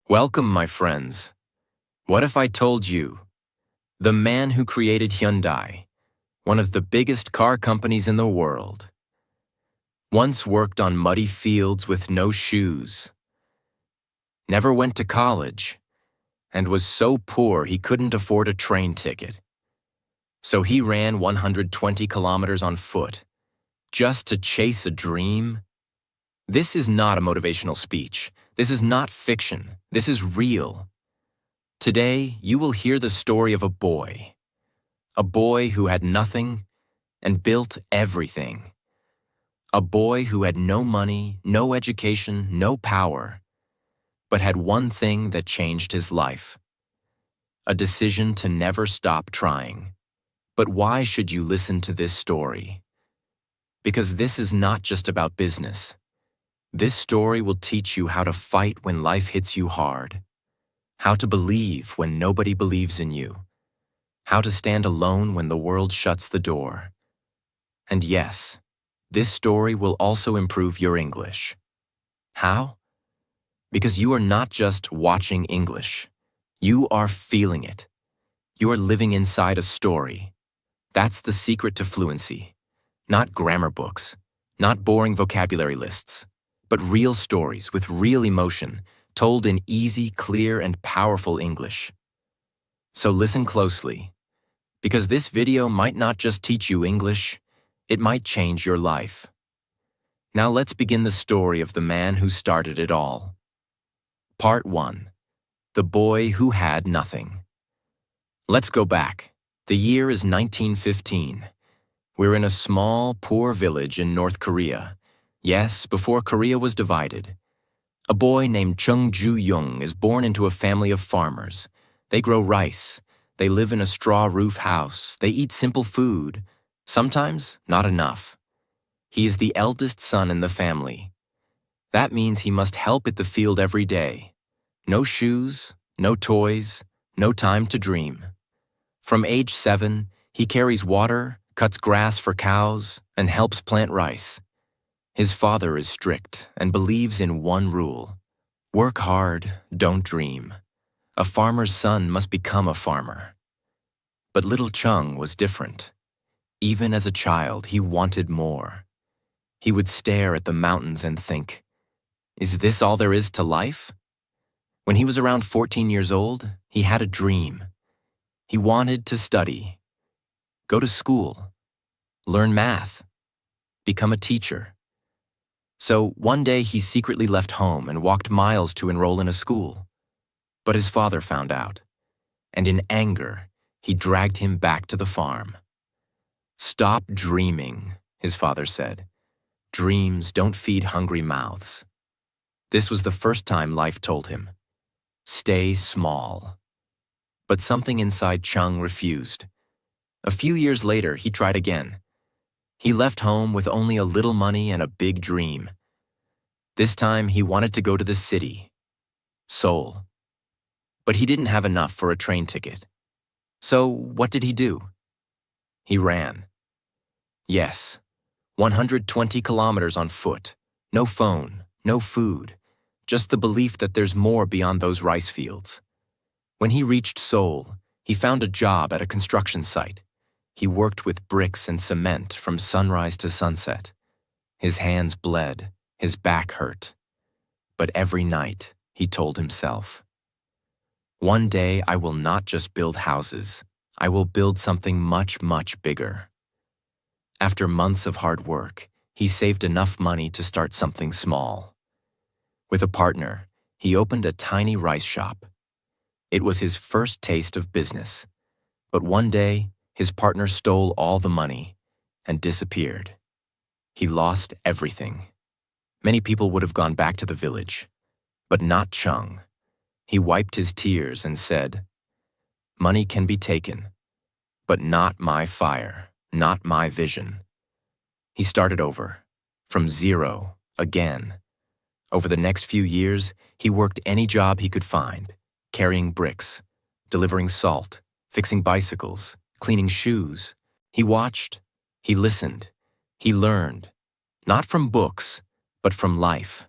Welcome, my friends. What if I told you? The man who created Hyundai, one of the biggest car companies in the world, once worked on muddy fields with no shoes, never went to college, and was so poor he couldn't afford a train ticket. So he ran 120 kilometers on foot, just to chase a dream. This is not a motivational speech. This is not fiction. This is real. Today, you will hear the story of a boy who had nothing and built everything. A boy who had no money, no education, no power, but had one thing that changed his life. A decision to never stop trying. But why should you listen to this story? Because this is not just about business. This story will teach you how to fight when life hits you hard, how to believe when nobody believes in you, how to stand alone when the world shuts the door. And yes, this story will also improve your English. How? Because you are not just watching English. You are feeling it. You are living inside a story. That's the secret to fluency. Not grammar books, not boring vocabulary lists, but real stories with real emotion, told in easy, clear, and powerful English. So listen closely, because this video might not just teach you English, it might change your life. Now let's begin the story of the man who started it all. Part 1. The boy who had nothing. Let's go back. The year is 1915. We're in a small, poor village in North Korea. Yes, before Korea was divided. A boy named Chung Ju-young is born into a family of farmers. They grow rice. They live in a straw roof house. They eat simple food. Sometimes, not enough. He is the eldest son in the family. That means he must help at the field every day. No shoes, no toys, no time to dream. From age 7, he carries water, cuts grass for cows, and helps plant rice. His father is strict and believes in one rule: work hard, don't dream. A farmer's son must become a farmer. But little Chung was different. Even as a child, he wanted more. He would stare at the mountains and think, is this all there is to life? When he was around 14 years old, he had a dream. He wanted to study, go to school, learn math, become a teacher. So one day he secretly left home and walked miles to enroll in a school. But his father found out, and in anger, he dragged him back to the farm. Stop dreaming, his father said. Dreams don't feed hungry mouths. This was the first time life told him, stay small. But something inside Chung refused. A few years later, he tried again. He left home with only a little money and a big dream. This time, he wanted to go to the city, Seoul. But he didn't have enough for a train ticket. So what did he do? He ran. Yes, 120 kilometers on foot. No phone, no food. Just the belief that there's more beyond those rice fields. When he reached Seoul, he found a job at a construction site. He worked with bricks and cement from sunrise to sunset. His hands bled, his back hurt. But every night, he told himself, one day I will not just build houses, I will build something much, much bigger. After months of hard work, he saved enough money to start something small. With a partner, he opened a tiny rice shop. It was his first taste of business. But one day, his partner stole all the money and disappeared. He lost everything. Many people would have gone back to the village, but not Chung. He wiped his tears and said, money can be taken, but not my fire, not my vision. He started over, from zero, again. Over the next few years, he worked any job he could find, carrying bricks, delivering salt, fixing bicycles, cleaning shoes. He watched, he listened, he learned, not from books, but from life.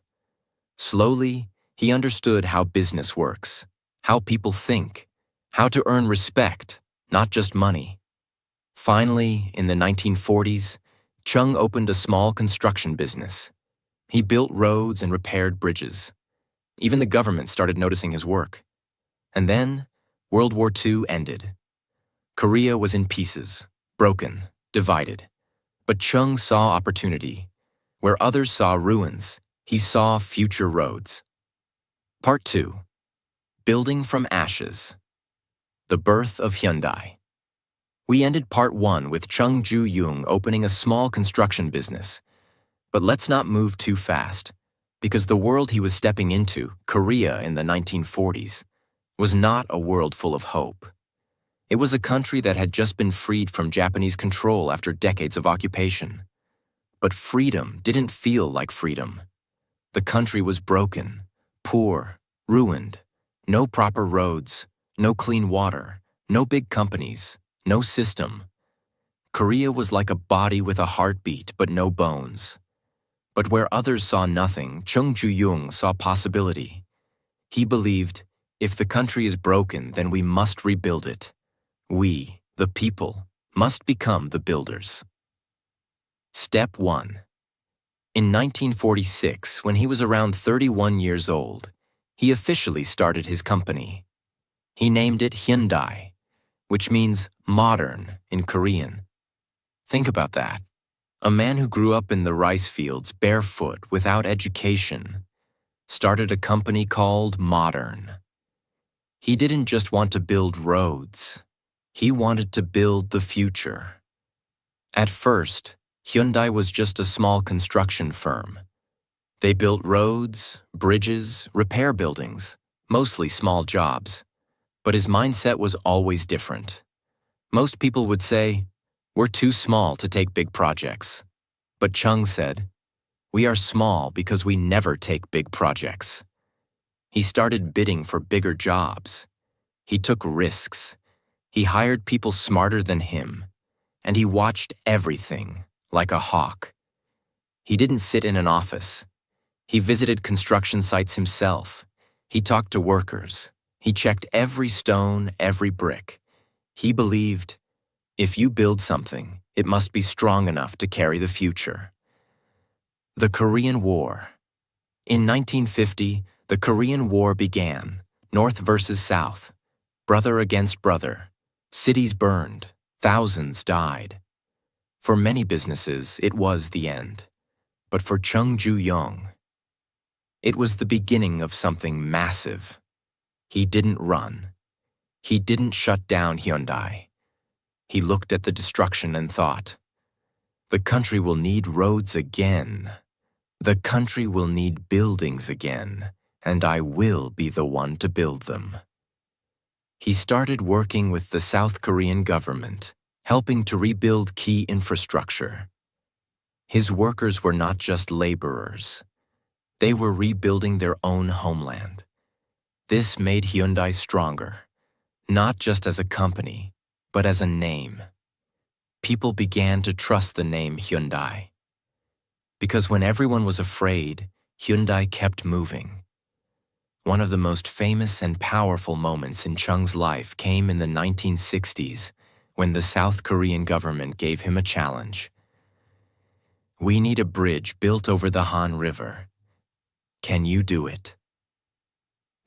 Slowly, He understood how business works, how people think, how to earn respect, not just money. Finally, in the 1940s, Chung opened a small construction business. He built roads and repaired bridges. Even the government started noticing his work. And then, World War II ended. Korea was in pieces, broken, divided. But Chung saw opportunity. Where others saw ruins, he saw future roads. Part 2. Building from Ashes. The birth of Hyundai. We ended Part 1 with Chung Ju-young opening a small construction business. But let's not move too fast, because the world he was stepping into, Korea in the 1940s, was not a world full of hope. It was a country that had just been freed from Japanese control after decades of occupation. But freedom didn't feel like freedom. The country was broken, poor, ruined, no proper roads, no clean water, no big companies, no system. Korea was like a body with a heartbeat but no bones. But where others saw nothing, Chung Ju-young saw possibility. He believed, if the country is broken, then we must rebuild it. We, the people, must become the builders. Step 1. In 1946, when he was around 31 years old, he officially started his company. He named it Hyundai, which means modern in Korean. Think about that. A man who grew up in the rice fields barefoot without education started a company called Modern. He didn't just want to build roads. He wanted to build the future. At first, Hyundai was just a small construction firm. They built roads, bridges, repair buildings, mostly small jobs. But his mindset was always different. Most people would say, "We're too small to take big projects." But Chung said, "We are small because we never take big projects." He started bidding for bigger jobs. He took risks. He hired people smarter than him. And he watched everything, like a hawk. He didn't sit in an office. He visited construction sites himself. He talked to workers. He checked every stone, every brick. He believed, if you build something, it must be strong enough to carry the future. The Korean War. In 1950, the Korean War began, North versus South, brother against brother. Cities burned, thousands died. For many businesses, it was the end. But for Chung Ju-young, it was the beginning of something massive. He didn't run. He didn't shut down Hyundai. He looked at the destruction and thought, the country will need roads again. The country will need buildings again, and I will be the one to build them. He started working with the South Korean government, helping to rebuild key infrastructure. His workers were not just laborers. They were rebuilding their own homeland. This made Hyundai stronger, not just as a company, but as a name. People began to trust the name Hyundai. Because when everyone was afraid, Hyundai kept moving. One of the most famous and powerful moments in Chung's life came in the 1960s, when the South Korean government gave him a challenge. We need a bridge built over the Han River. Can you do it?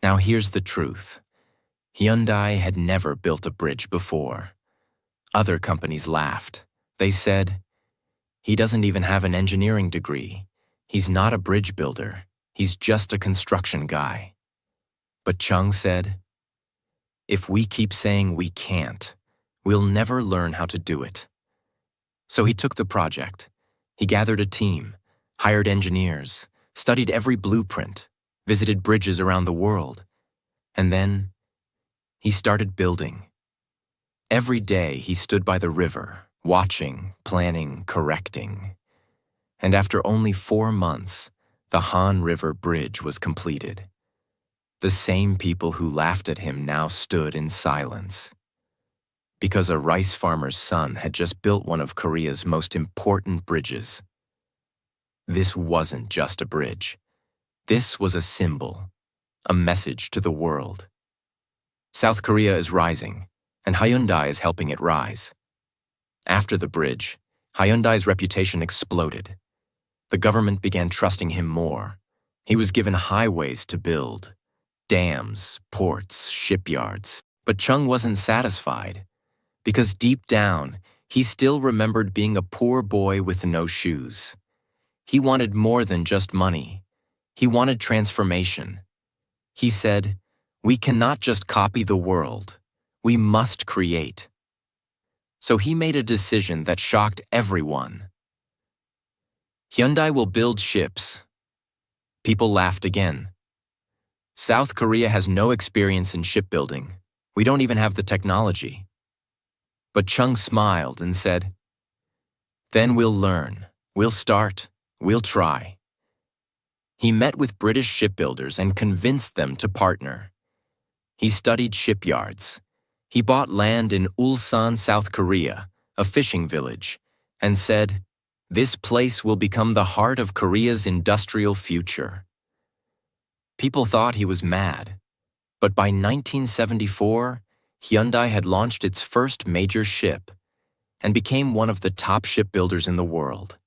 Now here's the truth. Hyundai had never built a bridge before. Other companies laughed. They said, he doesn't even have an engineering degree. He's not a bridge builder. He's just a construction guy. But Chung said, if we keep saying we can't, we'll never learn how to do it. So he took the project. He gathered a team, hired engineers, studied every blueprint, visited bridges around the world, and then he started building. Every day he stood by the river, watching, planning, correcting. And after only 4 months, the Han River Bridge was completed. The same people who laughed at him now stood in silence. Because a rice farmer's son had just built one of Korea's most important bridges. This wasn't just a bridge. This was a symbol. a message to the world. South Korea is rising, and Hyundai is helping it rise. After the bridge, Hyundai's reputation exploded. The government began trusting him more. He was given highways to build, dams, ports, shipyards. But Chung wasn't satisfied, because deep down, he still remembered being a poor boy with no shoes. He wanted more than just money. He wanted transformation. He said, "We cannot just copy the world. We must create." So he made a decision that shocked everyone. Hyundai will build ships. People laughed again. South Korea has no experience in shipbuilding. We don't even have the technology. But Chung smiled and said, "Then we'll learn. We'll start. We'll try." He met with British shipbuilders and convinced them to partner. He studied shipyards. He bought land in Ulsan, South Korea, a fishing village, and said, "This place will become the heart of Korea's industrial future." People thought he was mad, but by 1974, Hyundai had launched its first major ship and became one of the top shipbuilders in the world.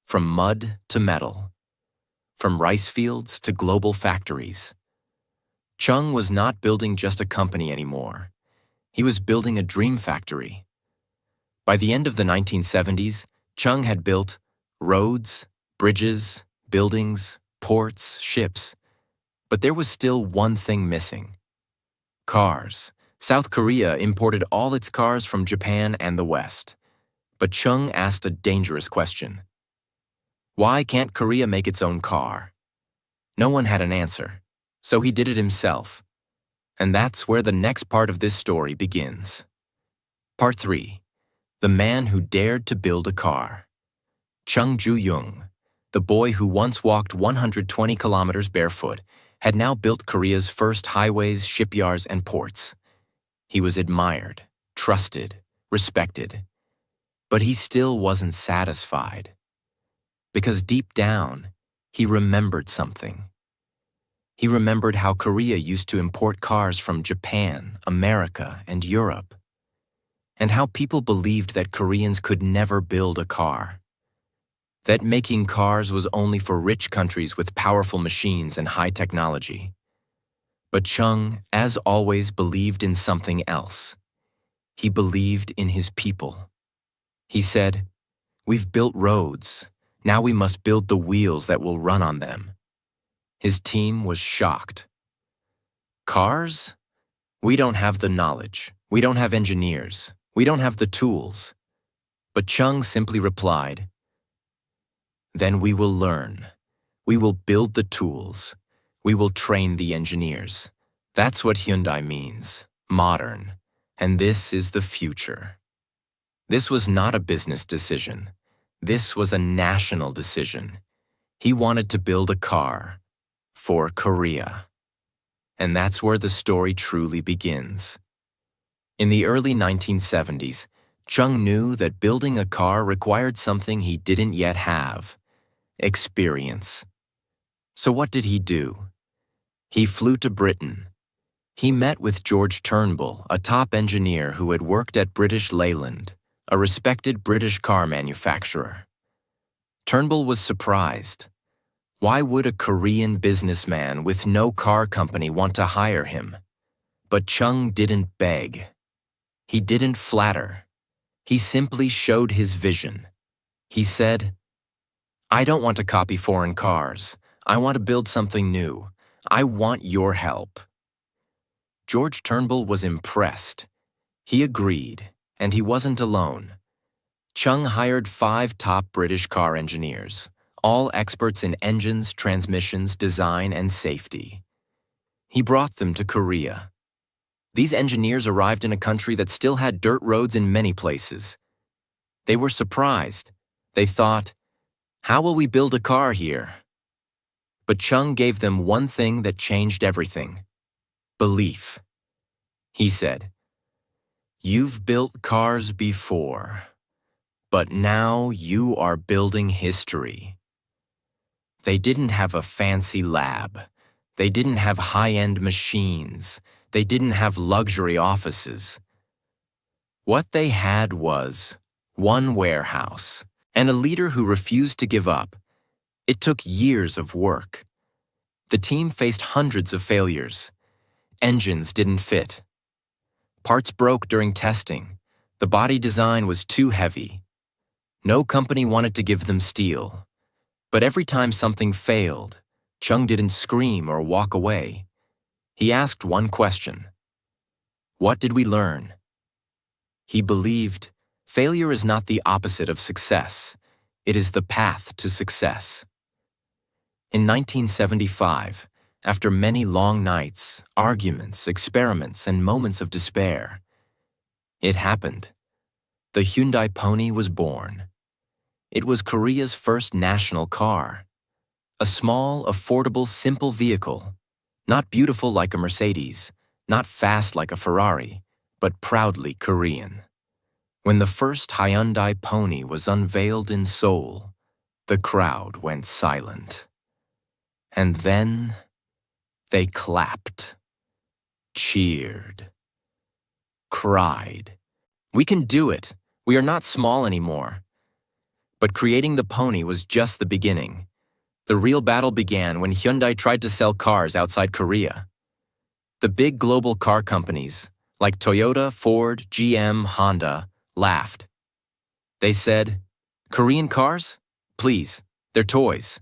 From mud to metal, from rice fields to global factories. Chung was not building just a company anymore. He was building a dream factory. By the end of the 1970s, Chung had built roads, bridges, buildings, ports, ships. But there was still one thing missing: cars. South Korea imported all its cars from Japan and the West. But Chung asked a dangerous question. Why can't Korea make its own car? No one had an answer, so he did it himself. And that's where the next part of this story begins. Part 3. The man who dared to build a car. Chung Ju-young, the boy who once walked 120 kilometers barefoot, had now built Korea's first highways, shipyards, and ports. He was admired, trusted, respected. But he still wasn't satisfied. Because deep down, he remembered something. He remembered how Korea used to import cars from Japan, America, and Europe, and how people believed that Koreans could never build a car. That making cars was only for rich countries with powerful machines and high technology. But Chung, as always, believed in something else. He believed in his people. He said, "We've built roads. Now we must build the wheels that will run on them." His team was shocked. Cars? We don't have the knowledge. We don't have engineers. We don't have the tools. But Chung simply replied, "Then we will learn. We will build the tools. We will train the engineers." That's what Hyundai means, modern. And this is the future. This was not a business decision. This was a national decision. He wanted to build a car for Korea. And that's where the story truly begins. In the early 1970s, Chung knew that building a car required something he didn't yet have: experience. So what did he do? He flew to Britain. He met with George Turnbull, a top engineer who had worked at British Leyland, a respected British car manufacturer. Turnbull was surprised. Why would a Korean businessman with no car company want to hire him? But Chung didn't beg. He didn't flatter. He simply showed his vision. He said, "I don't want to copy foreign cars. I want to build something new. I want your help." George Turnbull was impressed. He agreed, and he wasn't alone. Chung hired 5 top British car engineers, all experts in engines, transmissions, design, and safety. He brought them to Korea. These engineers arrived in a country that still had dirt roads in many places. They were surprised. They thought, "How will we build a car here?" But Chung gave them one thing that changed everything: belief. He said, "You've built cars before, but now you are building history." They didn't have a fancy lab. They didn't have high-end machines. They didn't have luxury offices. What they had was one warehouse and a leader who refused to give up. It took years of work. The team faced hundreds of failures. Engines didn't fit. Parts broke during testing. The body design was too heavy. No company wanted to give them steel. But every time something failed, Chung didn't scream or walk away. He asked one question. What did we learn? He believed failure is not the opposite of success. It is the path to success. In 1975, after many long nights, arguments, experiments, and moments of despair, it happened. The Hyundai Pony was born. It was Korea's first national car. A small, affordable, simple vehicle, not beautiful like a Mercedes, not fast like a Ferrari, but proudly Korean. When the first Hyundai Pony was unveiled in Seoul, the crowd went silent. And then they clapped, cheered, cried. We can do it. We are not small anymore. But creating the Pony was just the beginning. The real battle began when Hyundai tried to sell cars outside Korea. The big global car companies, like Toyota, Ford, GM, Honda, laughed. They said, "Korean cars? Please, they're toys."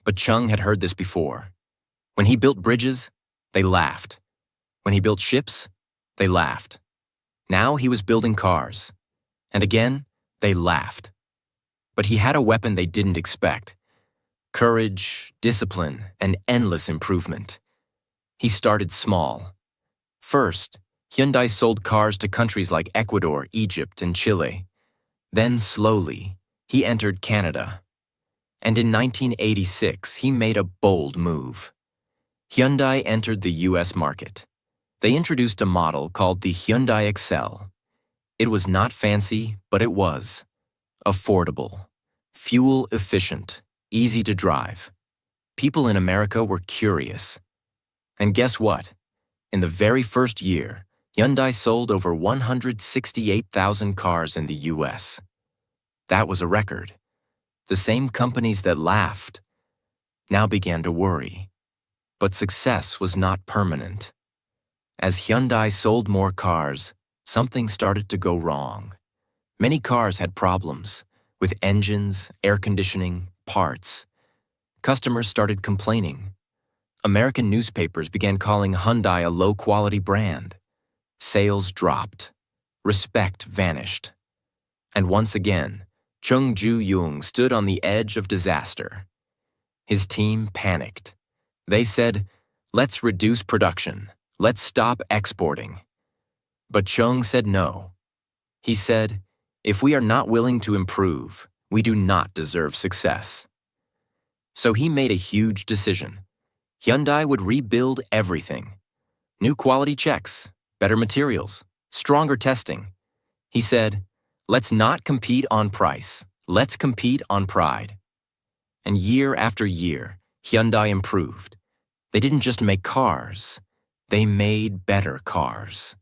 But Chung had heard this before. When he built bridges, they laughed. When he built ships, they laughed. Now he was building cars. And again, they laughed. But he had a weapon they didn't expect. Courage, discipline, and endless improvement. He started small. First, Hyundai sold cars to countries like Ecuador, Egypt, and Chile. Then slowly, he entered Canada. And in 1986, he made a bold move. Hyundai entered the US market. They introduced a model called the Hyundai Excel. It was not fancy, but it was affordable, fuel efficient, easy to drive. People in America were curious. And guess what? In the very first year, Hyundai sold over 168,000 cars in the US. That was a record. The same companies that laughed now began to worry. But success was not permanent. As Hyundai sold more cars, something started to go wrong. Many cars had problems with engines, air conditioning, parts. Customers started complaining. American newspapers began calling Hyundai a low-quality brand. Sales dropped. Respect vanished. And once again, Chung Ju-young stood on the edge of disaster. His team panicked. They said, "Let's reduce production. Let's stop exporting." But Chung said no. He said, "If we are not willing to improve, we do not deserve success." So he made a huge decision. Hyundai would rebuild everything. New quality checks, better materials, stronger testing. He said, "Let's not compete on price. Let's compete on pride." And year after year, Hyundai improved. They didn't just make cars, they made better cars.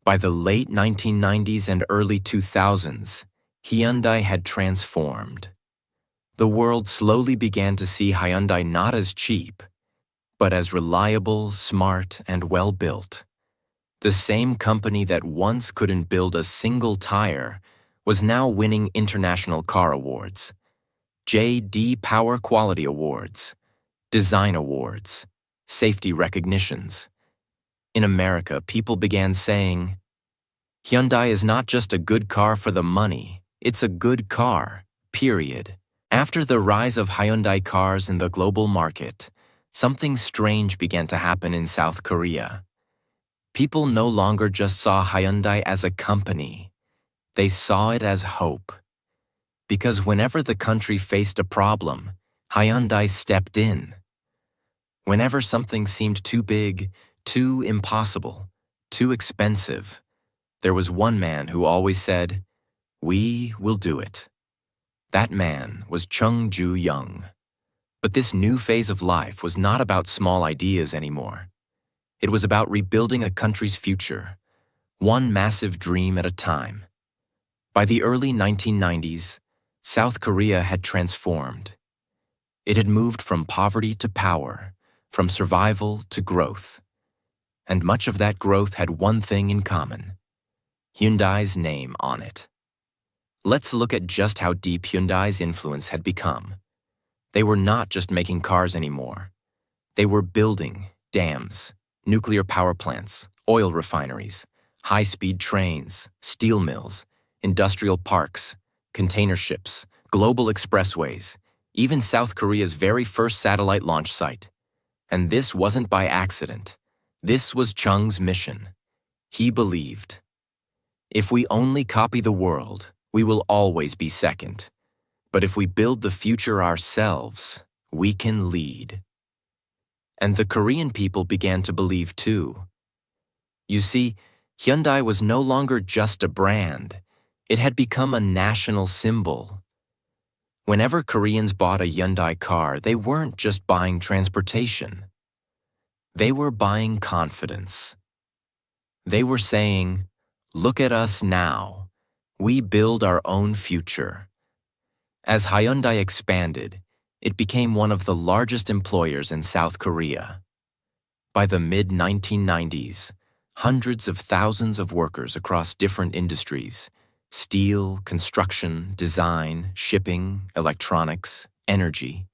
By the late 1990s and early 2000s, Hyundai had transformed. The world slowly began to see Hyundai not as cheap, but as reliable, smart, and well-built. The same company that once couldn't build a single tire was now winning international car awards, J.D. Power Quality Awards, Design Awards, safety recognitions. In America, people began saying, "Hyundai is not just a good car for the money, it's a good car, period." After the rise of Hyundai cars in the global market, something strange began to happen in South Korea. People no longer just saw Hyundai as a company. They saw it as hope. Because whenever the country faced a problem, Hyundai stepped in. Whenever something seemed too big, too impossible, too expensive, there was one man who always said, "We will do it." That man was Chung Ju-young. But this new phase of life was not about small ideas anymore. It was about rebuilding a country's future, one massive dream at a time. By the early 1990s, South Korea had transformed. It had moved from poverty to power, from survival to growth. And much of that growth had one thing in common: Hyundai's name on it. Let's look at just how deep Hyundai's influence had become. They were not just making cars anymore. They were building dams, nuclear power plants, oil refineries, high-speed trains, steel mills, industrial parks, container ships, global expressways, even South Korea's very first satellite launch site. And this wasn't by accident. This was Chung's mission. He believed, if we only copy the world, we will always be second. But if we build the future ourselves, we can lead. And the Korean people began to believe too. You see, Hyundai was no longer just a brand. It had become a national symbol. Whenever Koreans bought a Hyundai car, they weren't just buying transportation. They were buying confidence. They were saying, look at us now. We build our own future. As Hyundai expanded, it became one of the largest employers in South Korea. By the mid-1990s, hundreds of thousands of workers across different industries, steel, construction, design, shipping, electronics, energy,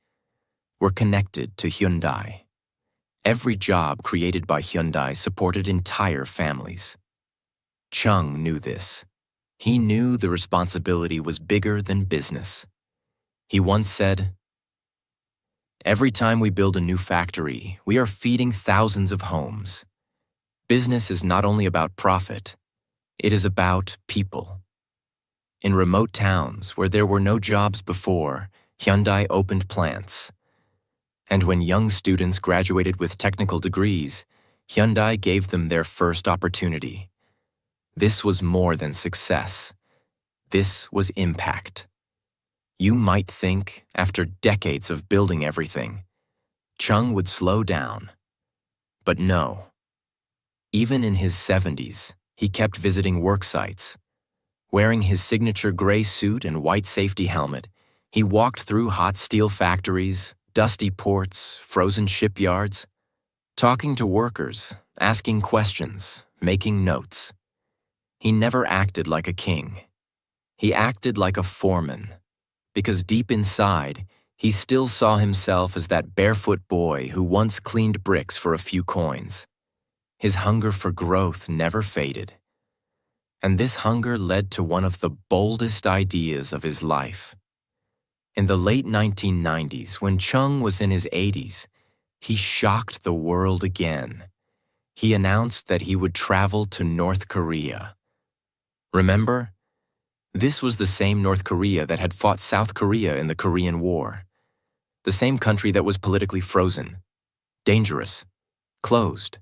were connected to Hyundai. Every job created by Hyundai supported entire families. Chung knew this. He knew the responsibility was bigger than business. He once said, "Every time we build a new factory, we are feeding thousands of homes. Business is not only about profit, it is about people." In remote towns where there were no jobs before, Hyundai opened plants. And when young students graduated with technical degrees, Hyundai gave them their first opportunity. This was more than success. This was impact. You might think, after decades of building everything, Chung would slow down. But no. Even in his 70s, he kept visiting work sites. Wearing his signature gray suit and white safety helmet, he walked through hot steel factories, dusty ports, frozen shipyards, talking to workers, asking questions, making notes. He never acted like a king. He acted like a foreman, because deep inside, he still saw himself as that barefoot boy who once cleaned bricks for a few coins. His hunger for growth never faded. And this hunger led to one of the boldest ideas of his life. In the late 1990s, when Chung was in his 80s, he shocked the world again. He announced that he would travel to North Korea. Remember? This was the same North Korea that had fought South Korea in the Korean War. The same country that was politically frozen, dangerous, closed.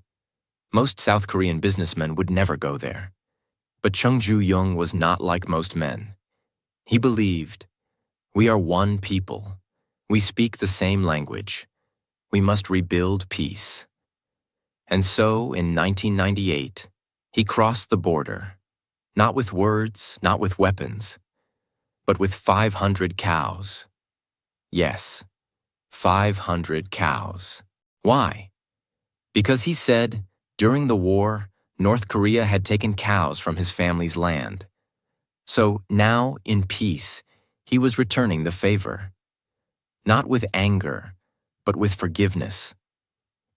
Most South Korean businessmen would never go there. But Chung Ju-young was not like most men. He believed, we are one people. We speak the same language. We must rebuild peace. And so, in 1998, he crossed the border. Not with words, not with weapons, but with 500 cows. Yes, 500 cows. Why? Because he said, during the war, North Korea had taken cows from his family's land. So now, in peace, he was returning the favor. Not with anger, but with forgiveness.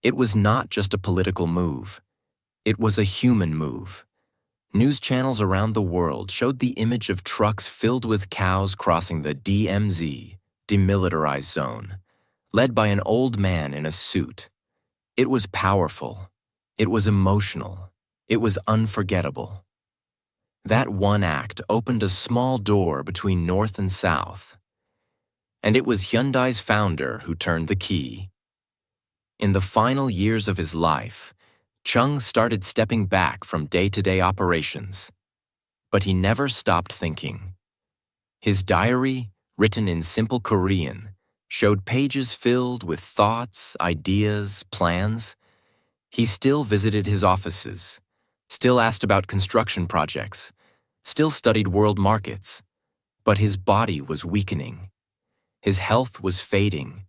It was not just a political move. It was a human move. News channels around the world showed the image of trucks filled with cows crossing the DMZ, demilitarized zone, led by an old man in a suit. It was powerful. It was emotional. It was unforgettable. That one act opened a small door between North and South. And it was Hyundai's founder who turned the key. In the final years of his life, Chung started stepping back from day-to-day operations. But he never stopped thinking. His diary, written in simple Korean, showed pages filled with thoughts, ideas, plans. He still visited his offices, still asked about construction projects, still studied world markets, but his body was weakening. His health was fading,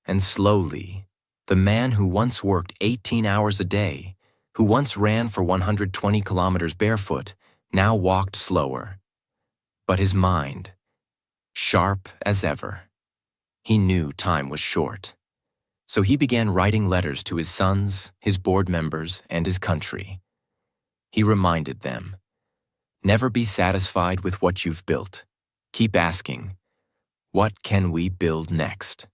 and slowly, the man who once worked 18 hours a day, who once ran for 120 kilometers barefoot, now walked slower. But his mind, sharp as ever. He knew time was short. So he began writing letters to his sons, his board members, and his country. He reminded them, never be satisfied with what you've built. Keep asking, what can we build next?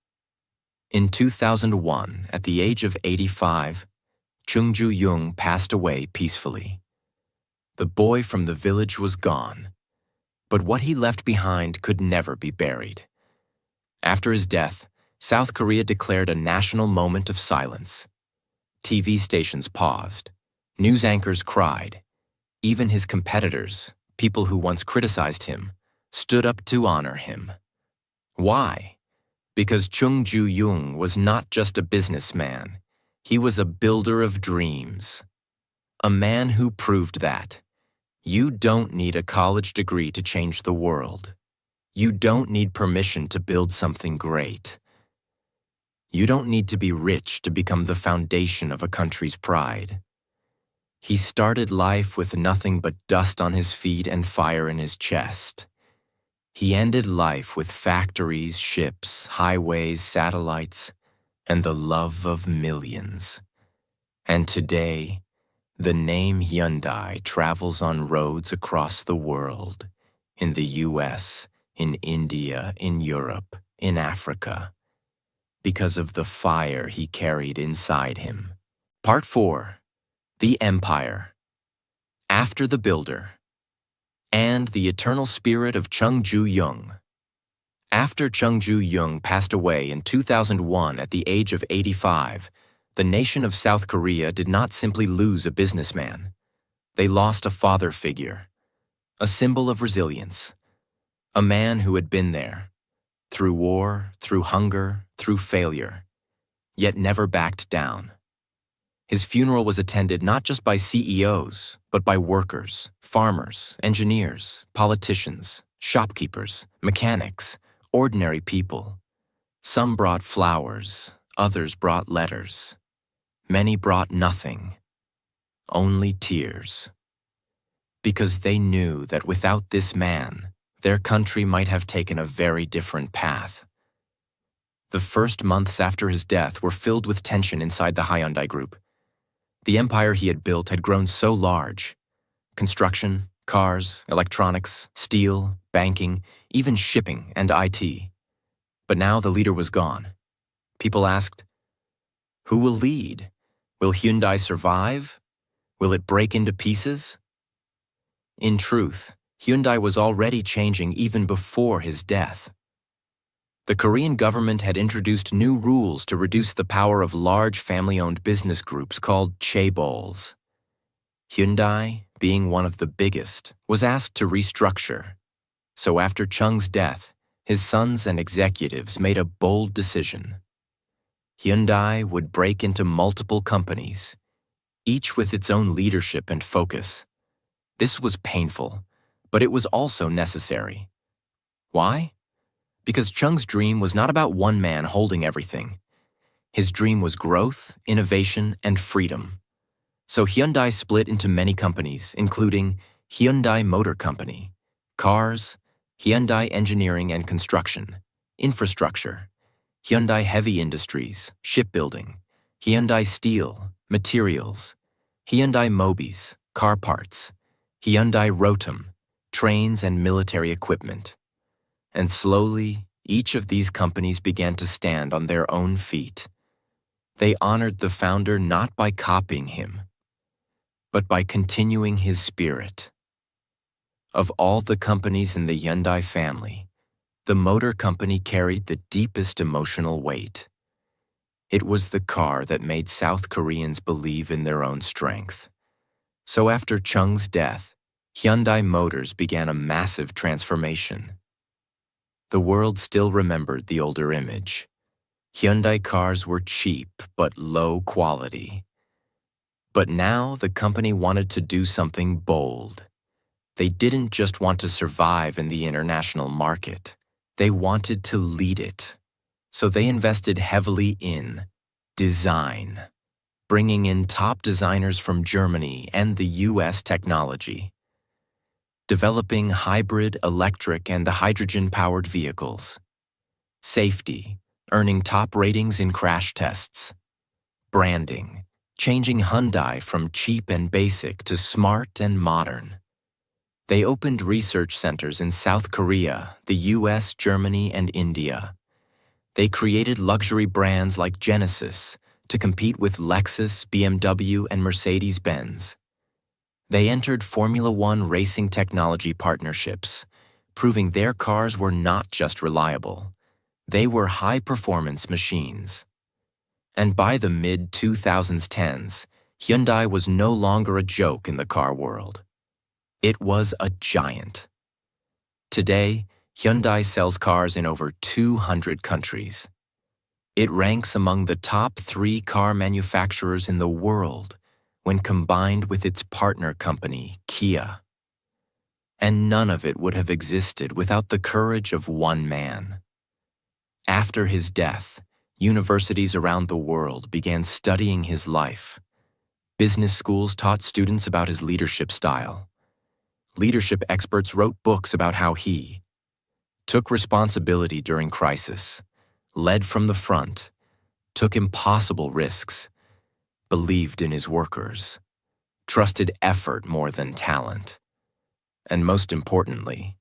In 2001, at the age of 85, Chung Ju-young passed away peacefully. The boy from the village was gone, but what he left behind could never be buried. After his death, South Korea declared a national moment of silence. TV stations paused. News anchors cried. Even his competitors, people who once criticized him, stood up to honor him. Why? Because Chung Ju-young was not just a businessman. He was a builder of dreams. A man who proved that you don't need a college degree to change the world. You don't need permission to build something great. You don't need to be rich to become the foundation of a country's pride. He started life with nothing but dust on his feet and fire in his chest. He ended life with factories, ships, highways, satellites, and the love of millions. And today, the name Hyundai travels on roads across the world, in the US, in India, in Europe, in Africa, because of the fire he carried inside him. Part 4. The Empire. After the Builder. And the eternal spirit of Chung Ju-young. After Chung Ju-young passed away in 2001 at the age of 85, the nation of South Korea did not simply lose a businessman. They lost a father figure, a symbol of resilience, a man who had been there, through war, through hunger, through failure, yet never backed down. His funeral was attended not just by CEOs, but by workers, farmers, engineers, politicians, shopkeepers, mechanics, ordinary people. Some brought flowers, others brought letters. Many brought nothing, only tears. Because they knew that without this man, their country might have taken a very different path. The first months after his death were filled with tension inside the Hyundai Group. The empire he had built had grown so large. Construction, cars, electronics, steel, banking, even shipping and IT. But now the leader was gone. People asked, who will lead? Will Hyundai survive? Will it break into pieces? In truth, Hyundai was already changing even before his death. The Korean government had introduced new rules to reduce the power of large family-owned business groups called chaebols. Hyundai, being one of the biggest, was asked to restructure. So after Chung's death, his sons and executives made a bold decision. Hyundai would break into multiple companies, each with its own leadership and focus. This was painful, but it was also necessary. Why? Because Chung's dream was not about one man holding everything. His dream was growth, innovation, and freedom. So Hyundai split into many companies, including Hyundai Motor Company, cars, Hyundai Engineering and Construction, infrastructure, Hyundai Heavy Industries, shipbuilding, Hyundai Steel, materials, Hyundai Mobis, car parts, Hyundai Rotem, trains and military equipment. And slowly, each of these companies began to stand on their own feet. They honored the founder not by copying him, but by continuing his spirit. Of all the companies in the Hyundai family, the motor company carried the deepest emotional weight. It was the car that made South Koreans believe in their own strength. So after Chung's death, Hyundai Motors began a massive transformation. the world still remembered the older image. Hyundai cars were cheap but low quality. But now the company wanted to do something bold. They didn't just want to survive in the international market. They wanted to lead it. So they invested heavily in design, bringing in top designers from Germany and the US technology, developing hybrid, electric, and hydrogen-powered vehicles, safety, earning top ratings in crash tests, branding, changing Hyundai from cheap and basic to smart and modern. They opened research centers in South Korea, the US, Germany, and India. They created luxury brands like Genesis to compete with Lexus, BMW, and Mercedes-Benz. They entered Formula One racing technology partnerships, proving their cars were not just reliable. They were high-performance machines. And by the mid-2010s, Hyundai was no longer a joke in the car world. It was a giant. Today, Hyundai sells cars in over 200 countries. It ranks among the top 3 car manufacturers in the world when combined with its partner company, Kia. And none of it would have existed without the courage of one man. After his death, universities around the world began studying his life. Business schools taught students about his leadership style. Leadership experts wrote books about how he took responsibility during crisis, led from the front, took impossible risks, believed in his workers, trusted effort more than talent, and most importantly,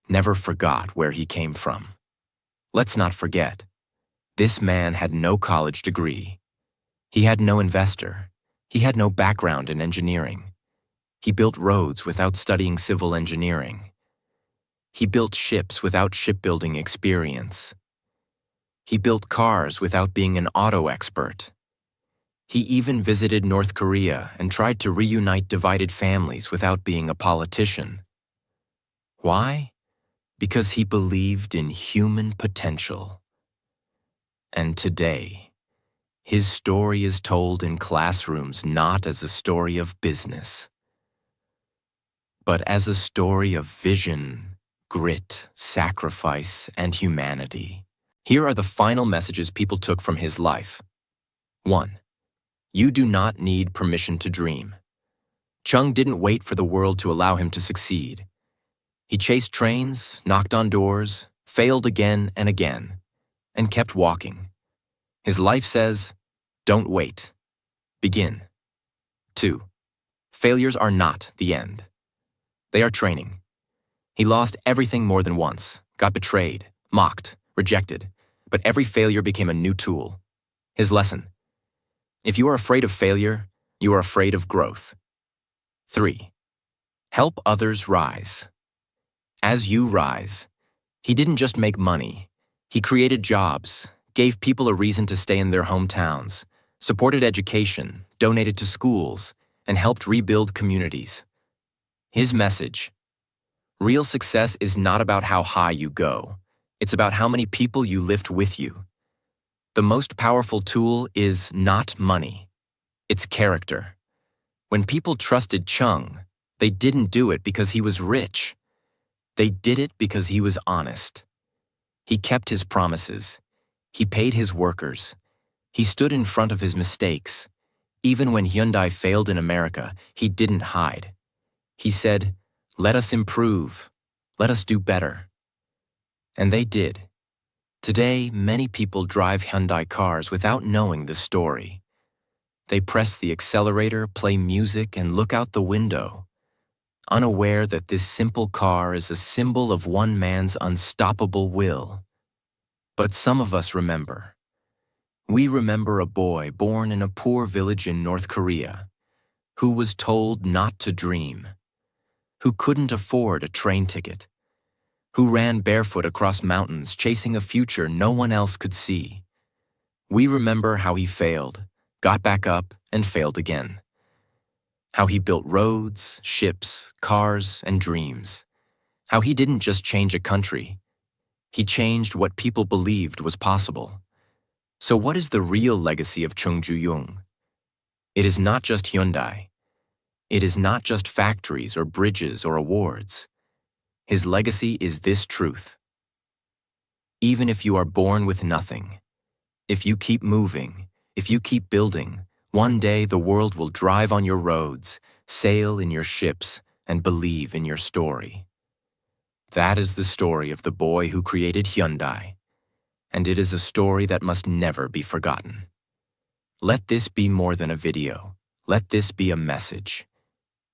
never forgot where he came from. Let's not forget, this man had no college degree. He had no investor. He had no background in engineering. He built roads without studying civil engineering. He built ships without shipbuilding experience. He built cars without being an auto expert. He even visited North Korea and tried to reunite divided families without being a politician. Why? Because he believed in human potential. And today, his story is told in classrooms not as a story of business, but as a story of vision, grit, sacrifice, and humanity. Here are the final messages people took from his life. 1. You do not need permission to dream. Chung didn't wait for the world to allow him to succeed. He chased trains, knocked on doors, failed again and again, and kept walking. His life says, don't wait. Begin. 2. Failures are not the end. They are training. He lost everything more than once, got betrayed, mocked, rejected, but every failure became a new tool. His lesson: if you are afraid of failure, you are afraid of growth. 3. Help others rise. As you rise, he didn't just make money. He created jobs, gave people a reason to stay in their hometowns, supported education, donated to schools, and helped rebuild communities. His message: real success is not about how high you go. It's about how many people you lift with you. The most powerful tool is not money. It's character. When people trusted Chung, they didn't do it because he was rich. They did it because he was honest. He kept his promises. He paid his workers. He stood in front of his mistakes. Even when Hyundai failed in America, he didn't hide. He said, let us improve. Let us do better. And they did. Today, many people drive Hyundai cars without knowing the story. They press the accelerator, play music, and look out the window, unaware that this simple car is a symbol of one man's unstoppable will. But some of us remember. We remember a boy born in a poor village in North Korea, who was told not to dream, who couldn't afford a train ticket, who ran barefoot across mountains chasing a future no one else could see. We remember how he failed, got back up, and failed again. How he built roads, ships, cars, and dreams. How he didn't just change a country. He changed what people believed was possible. So what is the real legacy of Chung Ju-young? It is not just Hyundai. It is not just factories or bridges or awards. His legacy is this truth. Even if you are born with nothing, if you keep moving, if you keep building, one day the world will drive on your roads, sail in your ships, and believe in your story. That is the story of the boy who created Hyundai, and it is a story that must never be forgotten. Let this be more than a video. Let this be a message.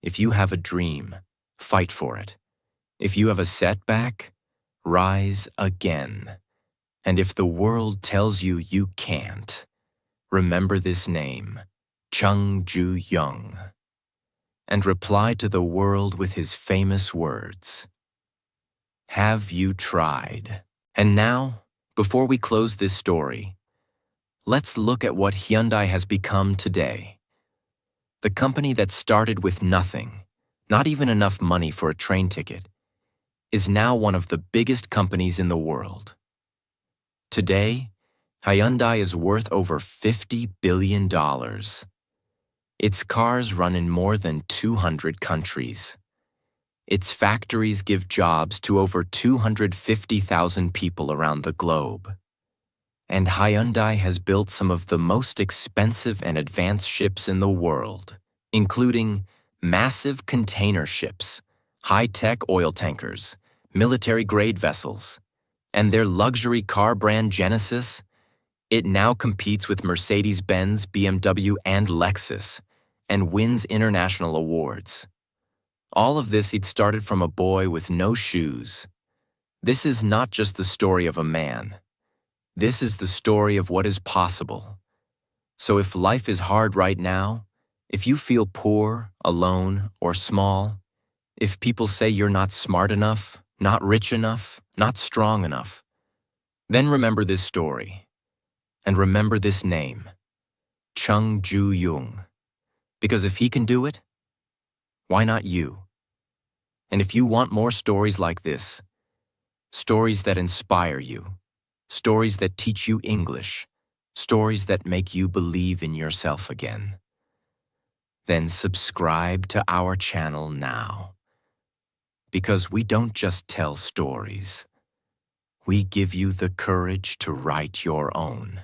If you have a dream, fight for it. If you have a setback, rise again. And if the world tells you you can't, remember this name, Chung Ju-young, and reply to the world with his famous words. Have you tried? And now, before we close this story, let's look at what Hyundai has become today. The company that started with nothing, not even enough money for a train ticket, is now one of the biggest companies in the world. Today, Hyundai is worth over $50 billion. Its cars run in more than 200 countries. Its factories give jobs to over 250,000 people around the globe. And Hyundai has built some of the most expensive and advanced ships in the world, including massive container ships, high-tech oil tankers, military-grade vessels, and their luxury car brand Genesis. It now competes with Mercedes-Benz, BMW, and Lexus, and wins international awards. All of this, it started from a boy with no shoes. This is not just the story of a man. This is the story of what is possible. So if life is hard right now, if you feel poor, alone, or small, if people say you're not smart enough, not rich enough, not strong enough, then remember this story. And remember this name, Chung Ju-young. Because if he can do it, why not you? And if you want more stories like this, stories that inspire you, stories that teach you English, stories that make you believe in yourself again, then subscribe to our channel now. Because we don't just tell stories. We give you the courage to write your own.